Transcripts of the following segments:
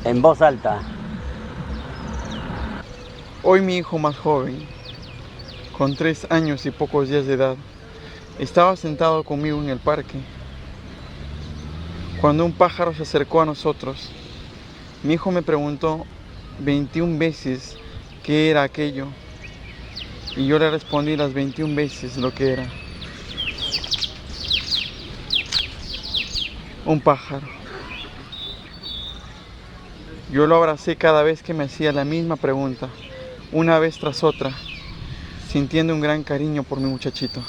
En voz alta. Hoy mi hijo más joven, con 3 años y pocos días de edad, estaba sentado conmigo en el parque, cuando un pájaro se acercó a nosotros. Mi hijo me preguntó 21 veces qué era aquello, y yo le respondí las 21 veces lo que era. Un pájaro. Yo lo abracé cada vez que me hacía la misma pregunta, una vez tras otra, sintiendo un gran cariño por mi muchachito.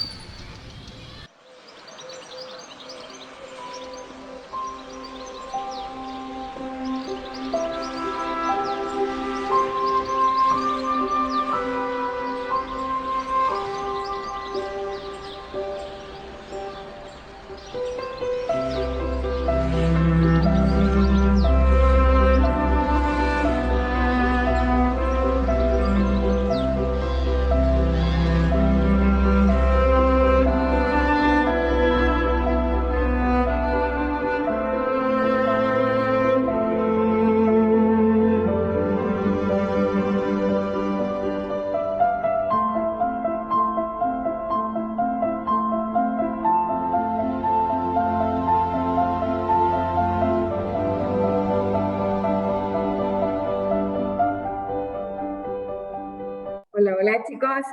Hola, hola chicos.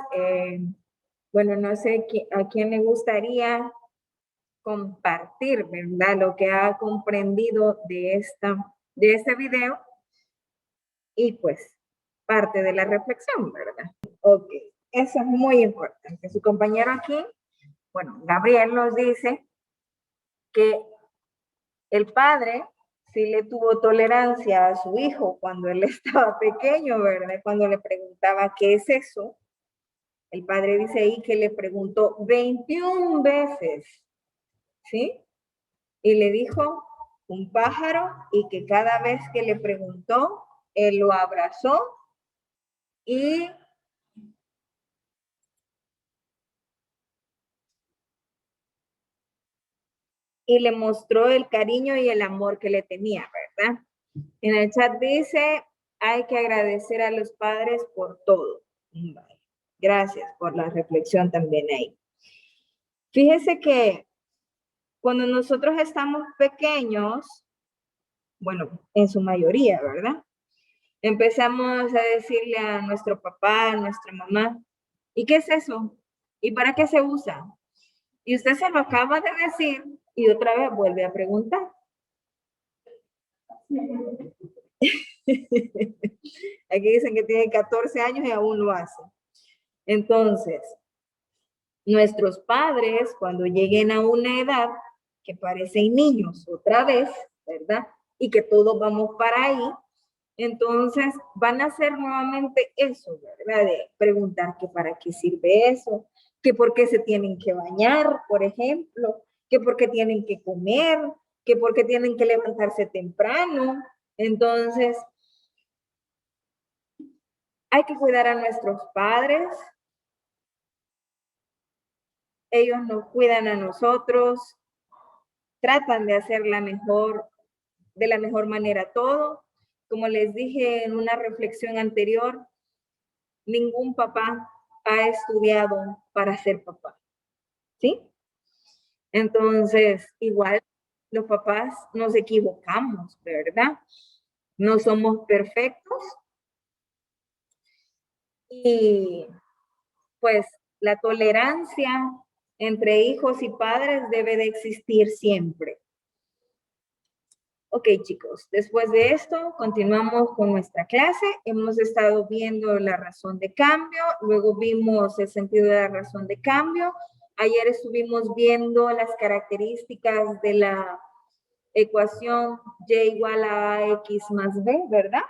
Bueno, no sé a quién le gustaría compartir, ¿verdad? Lo que ha comprendido de este video y pues parte de la reflexión, ¿verdad? Ok, eso es muy importante. Su compañero aquí, bueno, Gabriel nos dice que el padre sí le tuvo tolerancia a su hijo cuando él estaba pequeño, ¿verdad? Cuando le preguntaba, ¿qué es eso? El padre dice ahí que le preguntó 21 veces, ¿sí? Y le dijo un pájaro y que cada vez que le preguntó, él lo abrazó y le mostró el cariño y el amor que le tenía, ¿verdad? En el chat dice, hay que agradecer a los padres por todo. Gracias por la reflexión también ahí. Fíjese que cuando nosotros estamos pequeños, bueno, en su mayoría, ¿verdad? Empezamos a decirle a nuestro papá, a nuestra mamá, ¿y qué es eso? ¿Y para qué se usa? Y usted se lo acaba de decir y otra vez vuelve a preguntar. Aquí dicen que tiene 14 años y aún lo hace. Entonces, nuestros padres, cuando lleguen a una edad que parecen niños otra vez, ¿verdad? Y que todos vamos para ahí, entonces van a hacer nuevamente eso, ¿verdad? De preguntar que para qué sirve eso, que por qué se tienen que bañar, por ejemplo, que por qué tienen que comer, que por qué tienen que levantarse temprano. Entonces, hay que cuidar a nuestros padres, ellos nos cuidan a nosotros, tratan de hacer de la mejor manera todo. Como les dije en una reflexión anterior, ningún papá ha estudiado para ser papá, ¿sí? Entonces, igual los papás nos equivocamos, ¿verdad? No somos perfectos y pues la tolerancia entre hijos y padres debe de existir siempre. Ok, chicos, después de esto continuamos con nuestra clase. Hemos estado viendo la razón de cambio, luego vimos el sentido de la razón de cambio. Ayer estuvimos viendo las características de la ecuación y igual a x más b, ¿verdad?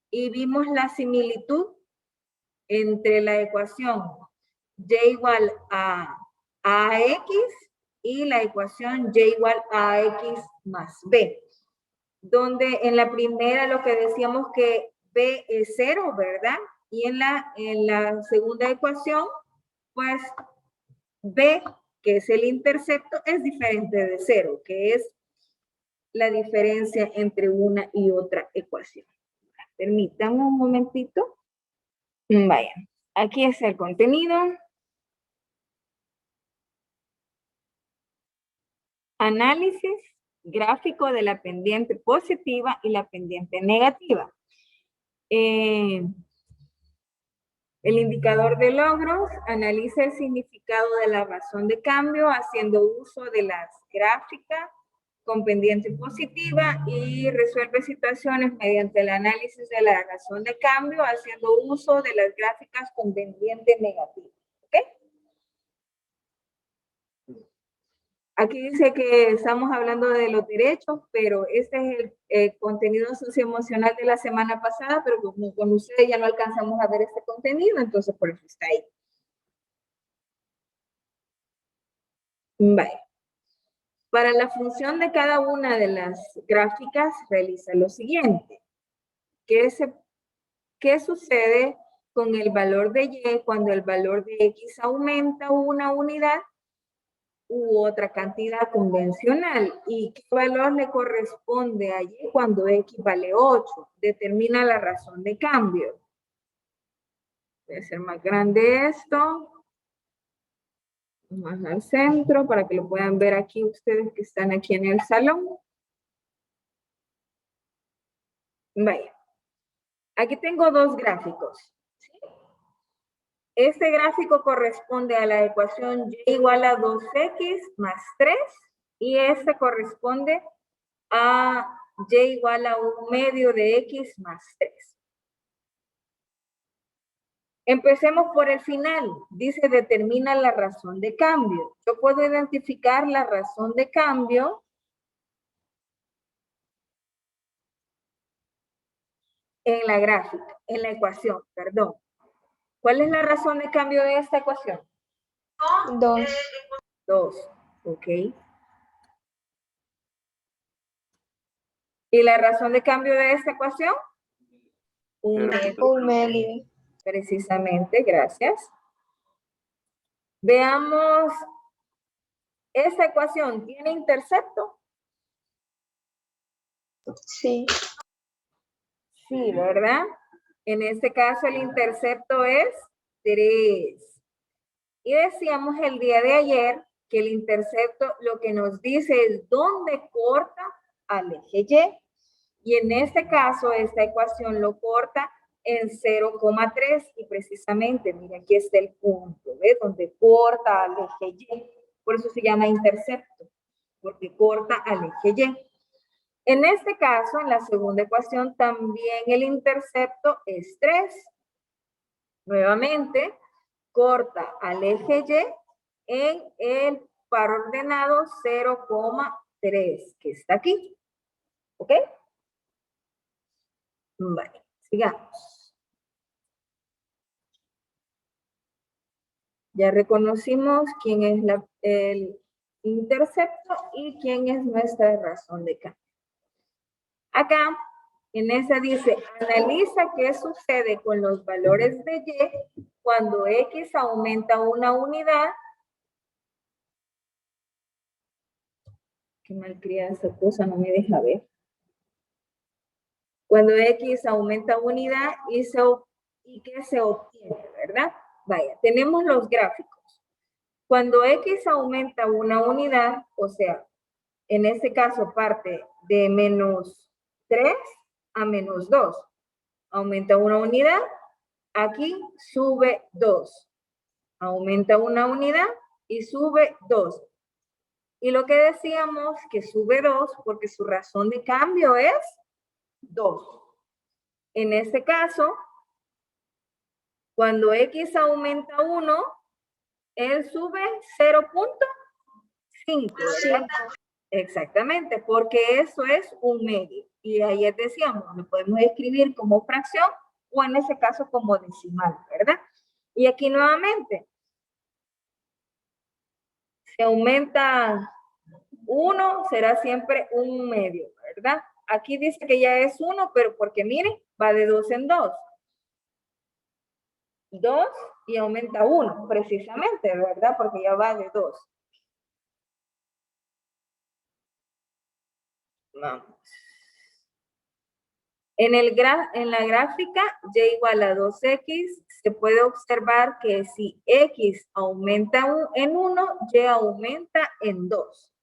Y vimos la similitud entre la ecuación y igual a x y la ecuación y igual a x más b, donde en la primera lo que decíamos que b es 0, ¿verdad? Y en la segunda ecuación, pues b, que es el intercepto, es diferente de 0, que es la diferencia entre una y otra ecuación. Permítanme un momentito. Vaya, aquí es el contenido. Análisis gráfico de la pendiente positiva y la pendiente negativa. El indicador de logros analiza el significado de la razón de cambio haciendo uso de las gráficas con pendiente positiva y resuelve situaciones mediante el análisis de la razón de cambio haciendo uso de las gráficas con pendiente negativa. ¿Ok? Aquí dice que estamos hablando de los derechos, pero este es el contenido socioemocional de la semana pasada, pero como con ustedes ya no alcanzamos a ver este contenido, entonces por eso está ahí. Vale. Para la función de cada una de las gráficas, realiza lo siguiente. ¿Qué sucede con el valor de Y cuando el valor de X aumenta una unidad u otra cantidad convencional? ¿Y qué valor le corresponde a Y cuando X vale 8? Determina la razón de cambio. Voy a hacer más grande esto. Más al centro para que lo puedan ver aquí ustedes que están aquí en el salón. Vaya. Aquí tengo dos gráficos. ¿Sí? Este gráfico corresponde a la ecuación Y igual a 2X más 3 y este corresponde a Y igual a 1/2 de X más 3. Empecemos por el final. Dice determina la razón de cambio. Yo puedo identificar la razón de cambio en la gráfica, en la ecuación, perdón. ¿Cuál es la razón de cambio de esta ecuación? 2. 2, ok. ¿Y la razón de cambio de esta ecuación? 1/2. 1/2. Precisamente, gracias. Veamos, ¿esta ecuación tiene intercepto? Sí. Sí, ¿verdad? En este caso el intercepto es 3. Y decíamos el día de ayer que el intercepto lo que nos dice es dónde corta al eje Y. Y en este caso esta ecuación lo corta en 0,3 y precisamente, mira, aquí está el punto, ¿ves? Donde corta al eje Y. Por eso se llama intercepto, porque corta al eje Y. En este caso, en la segunda ecuación, también el intercepto es 3. Nuevamente, corta al eje Y en el par ordenado 0,3, que está aquí. ¿Ok? Vale, sigamos. Ya reconocimos quién es el intercepto y quién es nuestra razón de cambio. Acá, en esa dice, analiza qué sucede con los valores de Y cuando X aumenta una unidad. Qué malcriada esa cosa, no me deja ver. Cuando X aumenta unidad y qué se obtiene, ¿verdad? Vaya, tenemos los gráficos. Cuando X aumenta una unidad, o sea, en este caso parte de -3 a -2. Aumenta una unidad, aquí sube 2. Aumenta una unidad y sube 2. Y lo que decíamos que sube 2 porque su razón de cambio es 2. En este caso, cuando X aumenta 1, él sube 0.5. Exactamente, porque eso es 1/2. Y ayer decíamos, lo podemos escribir como fracción o en ese caso como decimal, ¿verdad? Y aquí nuevamente, si aumenta 1, será siempre 1/2, ¿verdad? Aquí dice que ya es 1, pero porque miren, va de 2 en 2. 2 y aumenta 1, precisamente, ¿verdad? Porque ya va de 2. Vamos. En la gráfica y igual a 2x, se puede observar que si x aumenta en 1, y aumenta en 2.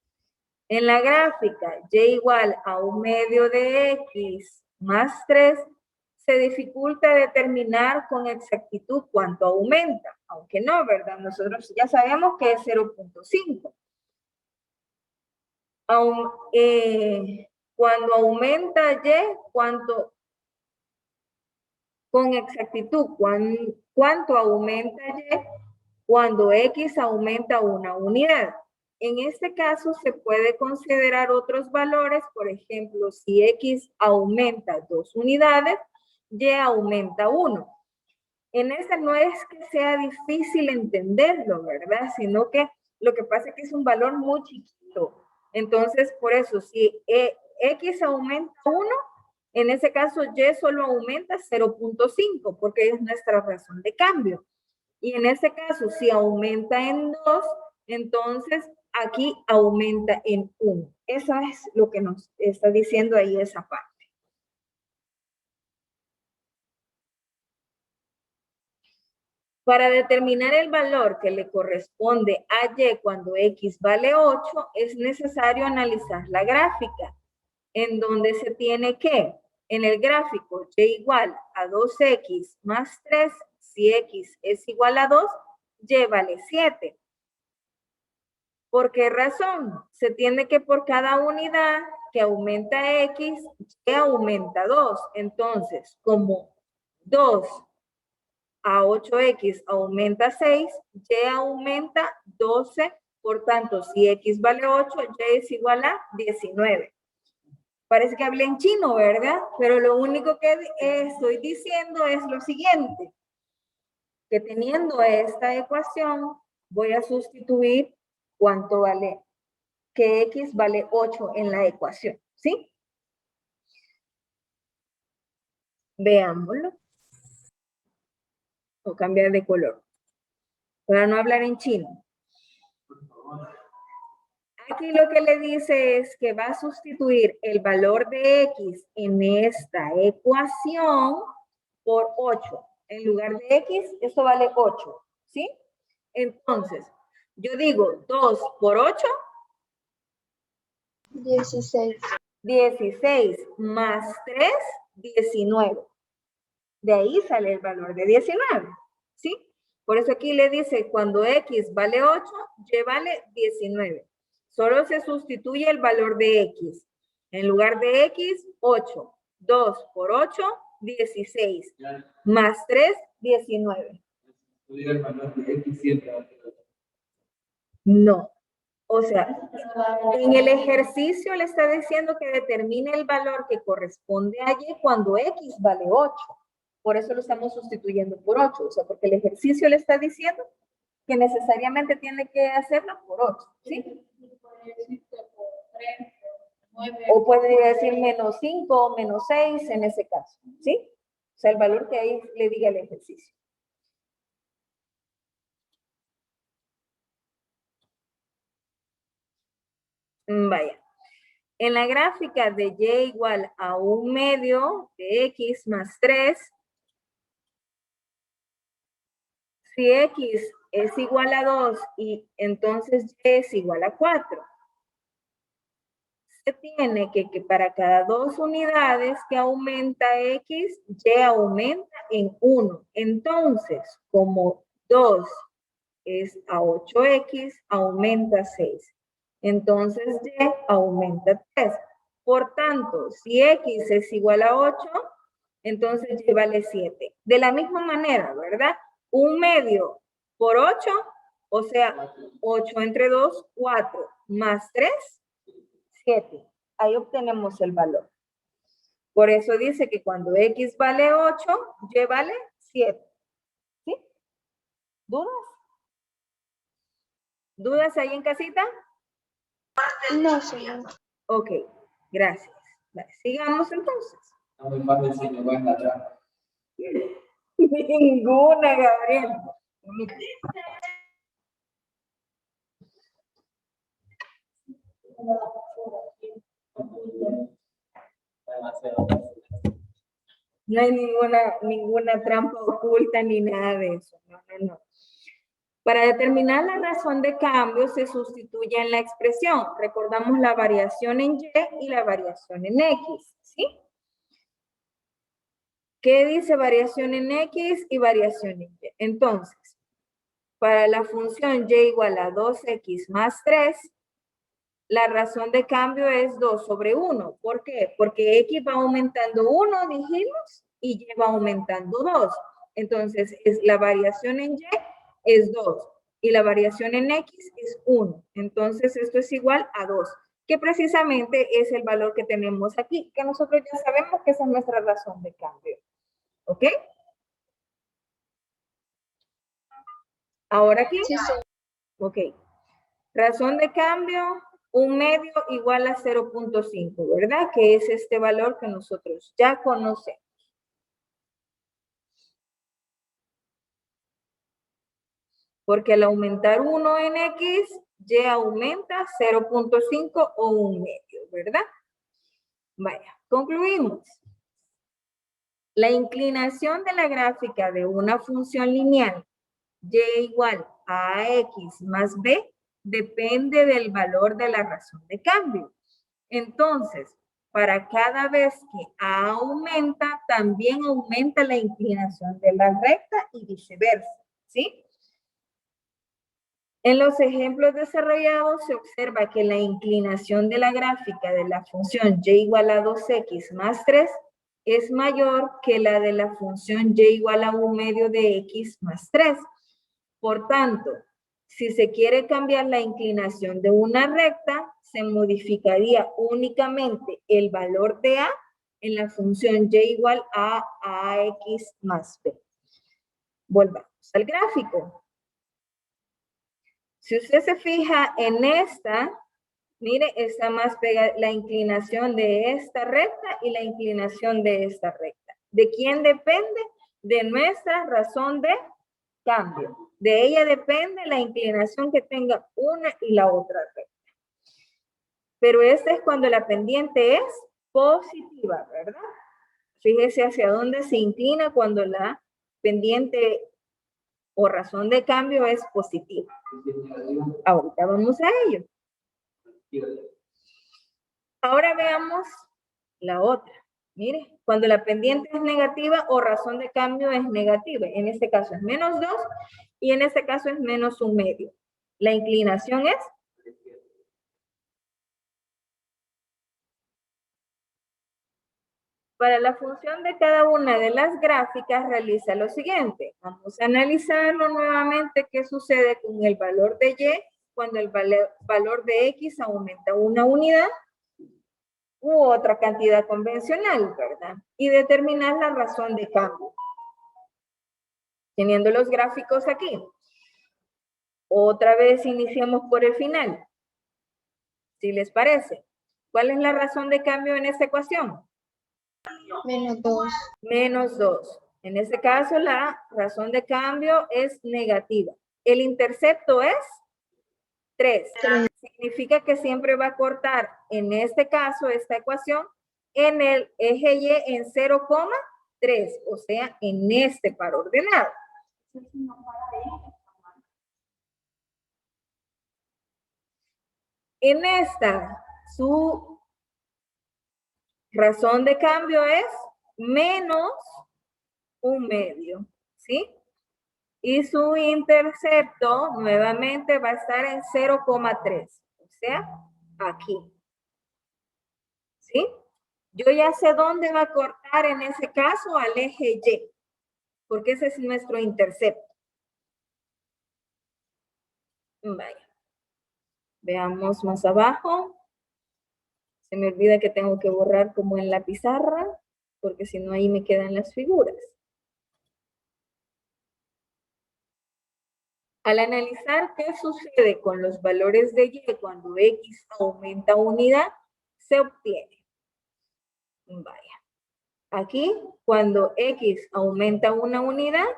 En la gráfica y igual a 1/2 de x más 3, se dificulta determinar con exactitud cuánto aumenta, aunque no, ¿verdad? Nosotros ya sabemos que es 0.5. Cuando aumenta y, con exactitud, cuánto aumenta y cuando x aumenta una unidad. En este caso se puede considerar otros valores, por ejemplo, si x aumenta 2 unidades, y aumenta 1. En este no es que sea difícil entenderlo, ¿verdad? Sino que lo que pasa es que es un valor muy chiquito. Entonces, por eso, si x aumenta 1, en ese caso y solo aumenta 0.5, porque es nuestra razón de cambio. Y en ese caso, si aumenta en 2, entonces aquí aumenta en 1. Eso es lo que nos está diciendo ahí esa parte. Para determinar el valor que le corresponde a y cuando x vale 8, es necesario analizar la gráfica, en donde se tiene que, en el gráfico y igual a 2x más 3, si x es igual a 2, y vale 7. ¿Por qué razón? Se tiene que por cada unidad que aumenta x, y aumenta 2. Entonces, como 2 a 8x aumenta 6, y aumenta 12. Por tanto, si x vale 8, y es igual a 19. Parece que hablé en chino, ¿verdad? Pero lo único que estoy diciendo es lo siguiente. Que teniendo esta ecuación, voy a sustituir cuánto vale, que x vale 8 en la ecuación, ¿sí? Veámoslo. O cambiar de color. Para no hablar en chino. Aquí lo que le dice es que va a sustituir el valor de x en esta ecuación por 8. En lugar de x, esto vale 8, ¿sí? Entonces, yo digo 2 por 8. 16. 16 más 3, 19. De ahí sale el valor de 19, ¿sí? Por eso aquí le dice, cuando x vale 8, y vale 19. Solo se sustituye el valor de x. En lugar de x, 8. 2 por 8, 16. Más 3, 19. El valor de x siempre. No. O sea, en el ejercicio le está diciendo que determine el valor que corresponde a y cuando x vale 8. Por eso lo estamos sustituyendo por 8. O sea, porque el ejercicio le está diciendo que necesariamente tiene que hacerlo por 8. ¿Sí? O puede decir menos 5 o menos 6 en ese caso. ¿Sí? O sea, el valor que ahí le diga el ejercicio. Vaya. En la gráfica de y igual a 1/2 de x más 3, si x es igual a 2 y entonces y es igual a 4, se tiene que para cada 2 unidades que aumenta x, y aumenta en 1. Entonces, como 2 es a 8x, aumenta 6. Entonces, y aumenta 3. Por tanto, si x es igual a 8, entonces y vale 7. De la misma manera, ¿verdad? 1/2 por 8, o sea, 8 entre 2, 4, más 3, 7. Ahí obtenemos el valor. Por eso dice que cuando x vale 8, y vale 7. ¿Sí? ¿Dudas? ¿Dudas ahí en casita? No, señor. Ok, gracias. Vale, sigamos entonces. No muy fácil si me voy a enganchar. Ninguna, Gabriel. No hay ninguna trampa oculta ni nada de eso. No, no, no. Para determinar la razón de cambio se sustituye en la expresión. Recordamos la variación en Y y la variación en X, ¿sí? ¿Qué dice variación en X y variación en Y? Entonces, para la función Y igual a 2X más 3, la razón de cambio es 2 sobre 1. ¿Por qué? Porque X va aumentando 1, dijimos, y Y va aumentando 2. Entonces, la variación en Y es 2 y la variación en X es 1. Entonces, esto es igual a 2, que precisamente es el valor que tenemos aquí, que nosotros ya sabemos que esa es nuestra razón de cambio. ¿Ok? ¿Ahora aquí? Sí, sí. Ok. Razón de cambio, 1/2 igual a 0.5, ¿verdad? Que es este valor que nosotros ya conocemos. Porque al aumentar 1 en X, Y aumenta 0.5 o 1/2, ¿verdad? Vaya, concluimos. La inclinación de la gráfica de una función lineal Y igual a X más B depende del valor de la razón de cambio. Entonces, para cada vez que A aumenta, también aumenta la inclinación de la recta y viceversa, ¿sí? En los ejemplos desarrollados se observa que la inclinación de la gráfica de la función Y igual a 2X más 3 es mayor que la de la función Y igual a 1/2 de X más 3. Por tanto, si se quiere cambiar la inclinación de una recta, se modificaría únicamente el valor de A en la función Y igual a AX más B. Volvamos al gráfico. Si usted se fija en esta, mire, está más pegada la inclinación de esta recta y la inclinación de esta recta. ¿De quién depende? De nuestra razón de cambio. De ella depende la inclinación que tenga una y la otra recta. Pero esta es cuando la pendiente es positiva, ¿verdad? Fíjese hacia dónde se inclina cuando la pendiente o razón de cambio es positiva. Ahorita vamos a ello. Ahora veamos la otra. Mire, cuando la pendiente es negativa o razón de cambio es negativa. En este caso es menos 2 y en este caso es menos 1/2. La inclinación es para la función de cada una de las gráficas realiza lo siguiente. Vamos a analizarlo nuevamente qué sucede con el valor de Y cuando el valor de X aumenta una unidad u otra cantidad convencional, ¿verdad? Y determinar la razón de cambio. Teniendo los gráficos aquí. Otra vez iniciamos por el final. Si les parece. ¿Cuál es la razón de cambio en esta ecuación? Menos 2. Menos 2. En este caso, la razón de cambio es negativa. El intercepto es 3. Significa que siempre va a cortar, en este caso, esta ecuación, en el eje Y en 0,3, o sea, en este par ordenado. En esta, su razón de cambio es menos 1/2, ¿sí? Y su intercepto nuevamente va a estar en 0,3, o sea, aquí. ¿Sí? Yo ya sé dónde va a cortar en ese caso al eje Y, porque ese es nuestro intercepto. Vaya. Veamos más abajo. Se me olvida que tengo que borrar como en la pizarra, porque si no ahí me quedan las figuras. Al analizar qué sucede con los valores de Y cuando X aumenta unidad, se obtiene. Vaya. Aquí, cuando X aumenta una unidad,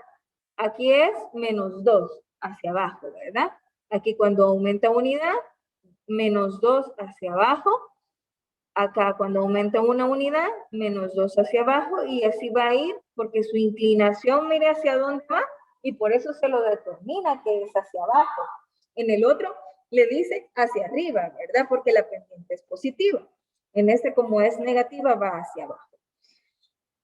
aquí es menos 2 hacia abajo, ¿verdad? Aquí cuando aumenta unidad, menos 2 hacia abajo. Acá cuando aumenta una unidad, menos 2 hacia abajo y así va a ir porque su inclinación mire hacia dónde va y por eso se lo determina que es hacia abajo. En el otro le dice hacia arriba, ¿verdad? Porque la pendiente es positiva. En este como es negativa va hacia abajo.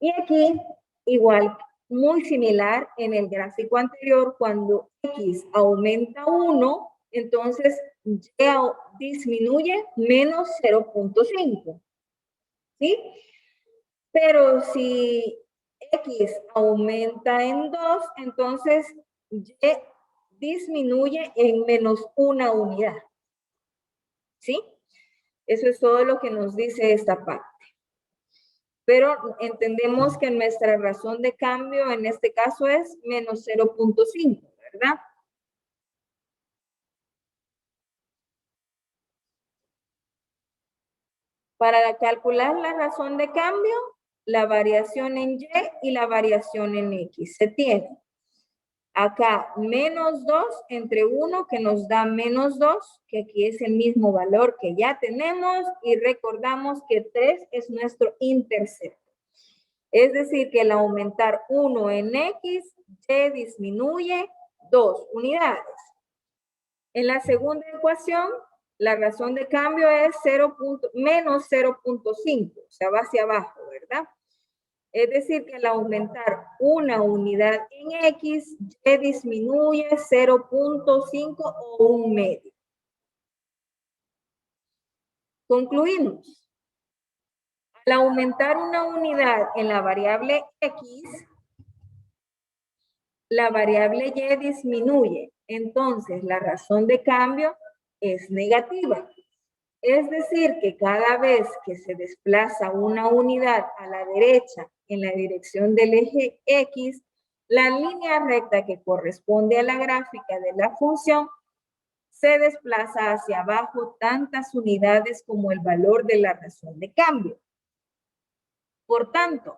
Y aquí igual, muy similar en el gráfico anterior, cuando X aumenta 1, entonces Y disminuye menos 0.5, ¿sí? Pero si X aumenta en 2, entonces Y disminuye en menos 1 unidad, ¿sí? Eso es todo lo que nos dice esta parte. Pero entendemos que nuestra razón de cambio en este caso es menos 0.5, ¿verdad? Para calcular la razón de cambio, la variación en Y y la variación en X se tiene. Acá menos 2 entre 1 que nos da menos 2, que aquí es el mismo valor que ya tenemos y recordamos que 3 es nuestro intercepto. Es decir, que al aumentar 1 en X, Y disminuye 2 unidades. En la segunda ecuación, la razón de cambio es menos 0.5, o sea, va hacia abajo, ¿verdad? Es decir, que al aumentar una unidad en X, Y disminuye 0.5 o 1/2. Concluimos. Al aumentar una unidad en la variable X, la variable Y disminuye. Entonces, la razón de cambio es negativa. Es decir, que cada vez que se desplaza una unidad a la derecha en la dirección del eje X, la línea recta que corresponde a la gráfica de la función se desplaza hacia abajo tantas unidades como el valor de la razón de cambio. Por tanto,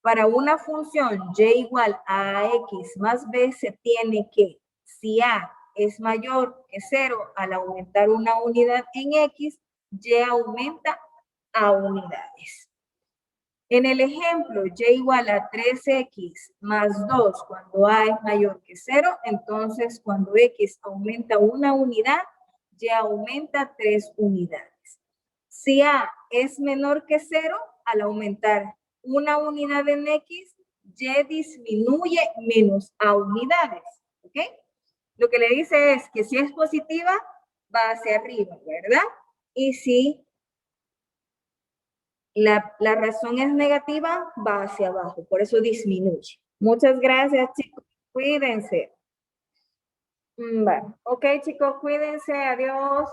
para una función y igual a x más b se tiene que, si a es mayor que 0 al aumentar una unidad en x, y aumenta a unidades. En el ejemplo, y igual a 3x más 2 cuando a es mayor que 0, entonces cuando x aumenta una unidad, y aumenta 3 unidades. Si a es menor que 0, al aumentar una unidad en X, Y disminuye menos a unidades, ¿ok? Lo que le dice es que si es positiva, va hacia arriba, ¿verdad? Y si la razón es negativa, va hacia abajo, por eso disminuye. Muchas gracias, chicos. Cuídense. Bueno, ok, chicos, cuídense. Adiós.